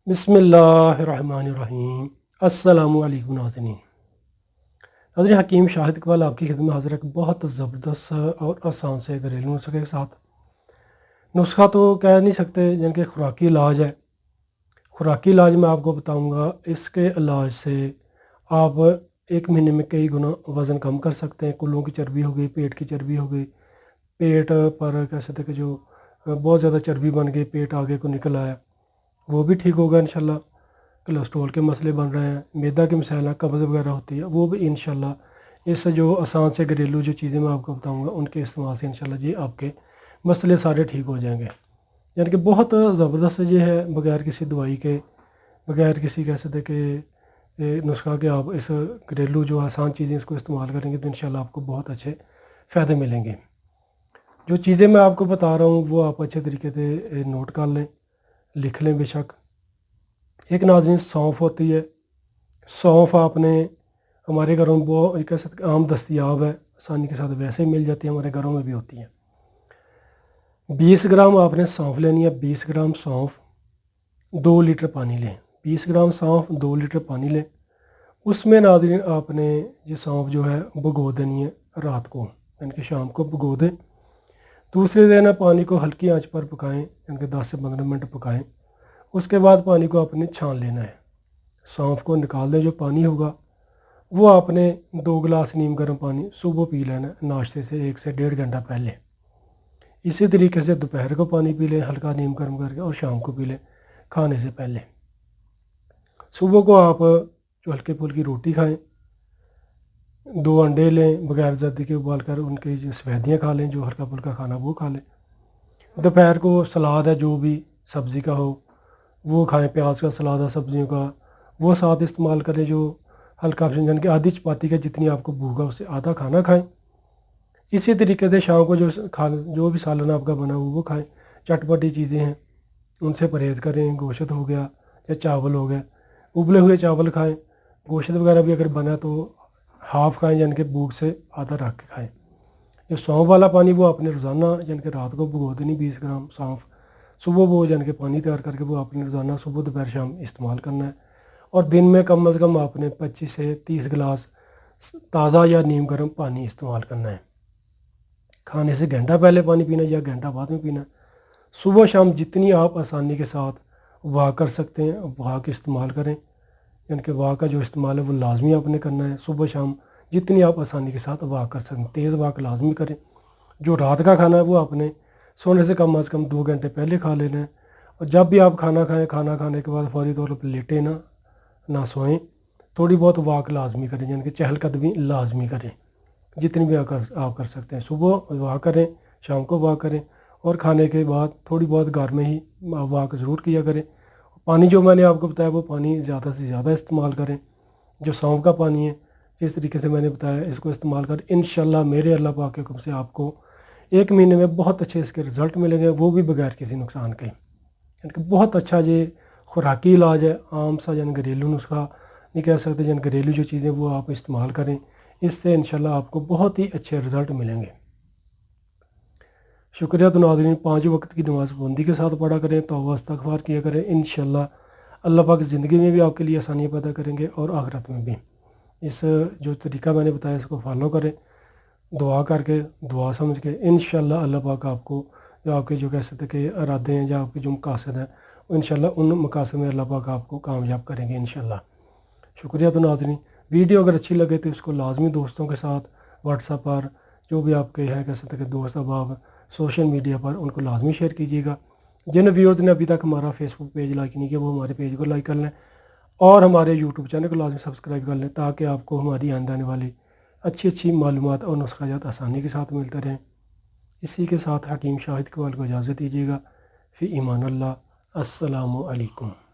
بسم اللہ الرحمن الرحیم۔ السلام علیکم ناظرین۔ حکیم شاہد اقبال آپ کی خدمت حاضر ہے بہت زبردست اور آسان سے گھریلو نسخے کے ساتھ۔ نسخہ تو کہہ نہیں سکتے جن کے خوراکی علاج ہے۔ خوراکی علاج میں آپ کو بتاؤں گا، اس کے علاج سے آپ ایک مہینے میں کئی گنا وزن کم کر سکتے ہیں۔ کلوں کی چربی ہو گئی، پیٹ کی چربی ہو گئی، پیٹ پر کہہ سکتے کہ جو بہت زیادہ چربی بن گئی، پیٹ آگے کو نکل آیا، وہ بھی ٹھیک ہوگا انشاءاللہ۔ کولیسٹرول کے مسئلے بن رہے ہیں، میدا کے مسائل ہیں، قبض وغیرہ ہوتی ہے، وہ بھی انشاءاللہ اس جو آسان سے گھریلو جو چیزیں میں آپ کو بتاؤں گا ان کے استعمال سے انشاءاللہ جی آپ کے مسئلے سارے ٹھیک ہو جائیں گے۔ یعنی کہ بہت زبردست یہ ہے، بغیر کسی دوائی کے، بغیر کسی کہہ سکتے کہ نسخہ کے آپ اس گھریلو جو آسان چیزیں اس کو استعمال کریں گے تو انشاءاللہ آپ کو بہت اچھے فائدے ملیں گے۔ جو چیزیں میں آپ کو بتا رہا ہوں وہ آپ اچھے طریقے سے نوٹ کر لیں، لکھ لیں بے شک۔ ایک ناظرین سونف ہوتی ہے۔ سونف آپ نے ہمارے گھروں میں بہت کہہ سکتے عام دستیاب ہے، آسانی کے ساتھ ویسے ہی مل جاتی ہے، ہمارے گھروں میں بھی ہوتی ہیں۔ 20 گرام آپ نے سونف لینی ہے۔ 20 گرام سونف 2 لیٹر پانی لیں۔ 20 گرام سونف 2 لیٹر پانی لیں۔ اس میں ناظرین آپ نے یہ سونف جو ہے بھگو دینی ہے رات کو، یعنی کہ شام کو بھگو دیں۔ دوسرے دن پانی کو ہلکی آنچ پر پکائیں، یعنی کہ 10 سے 15 منٹ پکائیں۔ اس کے بعد پانی کو آپ نے چھان لینا ہے۔ سونف کو نکال دیں، جو پانی ہوگا وہ آپ نے 2 گلاس نیم گرم پانی صبح پی لینا ہے، ناشتے سے 1 سے 1.5 گھنٹہ پہلے۔ اسی طریقے سے دوپہر کو پانی پی لیں ہلکا نیم گرم کر کے، اور شام کو پی لیں کھانے سے پہلے۔ صبح کو آپ جو ہلکی پھلکی روٹی کھائیں، 2 انڈے لیں بغیر زردی کے ابال کر، ان کی جو سفیدیاں کھا لیں، جو ہلکا پھلکا کھانا وہ کھا لیں۔ دوپہر کو سلاد ہے، جو بھی سبزی کا ہو وہ کھائیں، پیاز کا سلاد ہے، سبزیوں کا وہ ساتھ استعمال کریں، جو ہلکا یعنی کہ آدھی چپاتی کا جتنی آپ کو بھوک ہے اس سے آدھا کھانا کھائیں۔ اسی طریقے سے شام کو جو بھی سالن آپ کا بنا وہ کھائیں۔ چٹپٹی چیزیں ہیں ان سے پرہیز کریں، گوشت ہو گیا یا چاول ہو گیا، ابلے ہوئے چاول کھائیں۔ گوشت وغیرہ بھی اگر بنا تو ہاف کھائیں، یعنی کہ بھوک سے آدھا رکھ کے کھائیں۔ جو سونف والا پانی وہ آپ نے روزانہ یعنی کہ رات کو بھگو دینی 20 گرام سونف، صبح وہ یعنی کہ پانی تیار کر کے وہ آپ نے روزانہ صبح دوپہر شام استعمال کرنا ہے۔ اور دن میں کم از کم آپ نے 25 سے 30 گلاس تازہ یا نیم گرم پانی استعمال کرنا ہے۔ کھانے سے گھنٹہ پہلے پانی پینا یا گھنٹہ بعد میں پینا۔ صبح شام جتنی آپ آسانی کے ساتھ واک کر سکتے ہیں واک استعمال کریں، یعنی کہ واک کا جو استعمال ہے وہ لازمی آپ نے کرنا ہے۔ صبح شام جتنی آپ آسانی کے ساتھ واک کر سکیں، تیز واک لازمی کریں۔ جو رات کا کھانا ہے وہ آپ نے سونے سے کم از کم 2 گھنٹے پہلے کھا لینا ہے۔ اور جب بھی آپ کھانا کھائیں، کھانا کھانے کے بعد فوری طور پر لیٹیں نہ سوئیں، تھوڑی بہت واک لازمی کریں، یعنی کہ چہل قدمی لازمی کریں، جتنی بھی آپ کر سکتے ہیں۔ صبح واک کریں، شام کو واک کریں، اور کھانے کے بعد تھوڑی بہت گھر میں ہی واک ضرور کیا کریں۔ پانی جو میں نے آپ کو بتایا وہ پانی زیادہ سے زیادہ استعمال کریں۔ جو سونف کا پانی ہے جس طریقے سے میں نے بتایا اس کو استعمال کر انشاءاللہ میرے اللہ پاک کے حکم سے آپ کو 1 مہینے میں بہت اچھے اس کے رزلٹ ملیں گے، وہ بھی بغیر کسی نقصان کے۔ یعنی کہ بہت اچھا یہ خوراکی علاج ہے، عام سا یعنی گھریلو نسخہ نہیں کہہ سکتے، یعنی گھریلو جو چیزیں وہ آپ استعمال کریں، اس سے انشاءاللہ آپ کو بہت ہی اچھے رزلٹ ملیں گے۔ شکریہ۔ تو ناظرین 5 وقت کی نماز پابندی کے ساتھ پڑھا کریں، توبہ استغفار کیا کریں، انشاءاللہ اللہ پاک زندگی میں بھی آپ کے لیے آسانیاں پیدا کریں گے اور آخرت میں بھی۔ اس جو طریقہ میں نے بتایا اس کو فالو کریں، دعا کر کے، دعا سمجھ کے، انشاءاللہ اللہ پاک آپ کو جو آپ کے جو کہہ سکتے کہ ارادے ہیں یا آپ کے جو مقاصد ہیں انشاءاللہ ان مقاصد میں اللہ پاک آپ کو کامیاب کریں گے انشاءاللہ۔ شکریہ۔ تو ناظرین ویڈیو اگر اچھی لگے تو اس کو لازمی دوستوں کے ساتھ واٹس ایپ پر جو بھی آپ کے ہیں کہہ سکتے کہ دوست احباب سوشل میڈیا پر ان کو لازمی شیئر کیجیے گا۔ جن ویورز نے ابھی تک ہمارا فیس بک پیج لائک نہیں کیا وہ ہمارے پیج کو لائک کر لیں، اور ہمارے یوٹیوب چینل کو لازمی سبسکرائب کر لیں، تاکہ آپ کو ہماری آنے والی اچھی معلومات اور نسخیات آسانی کے ساتھ ملتے رہیں۔ اسی کے ساتھ حکیم شاہد اقبال کو اجازت دیجیے گا۔ فی امان اللہ۔ السلام علیکم۔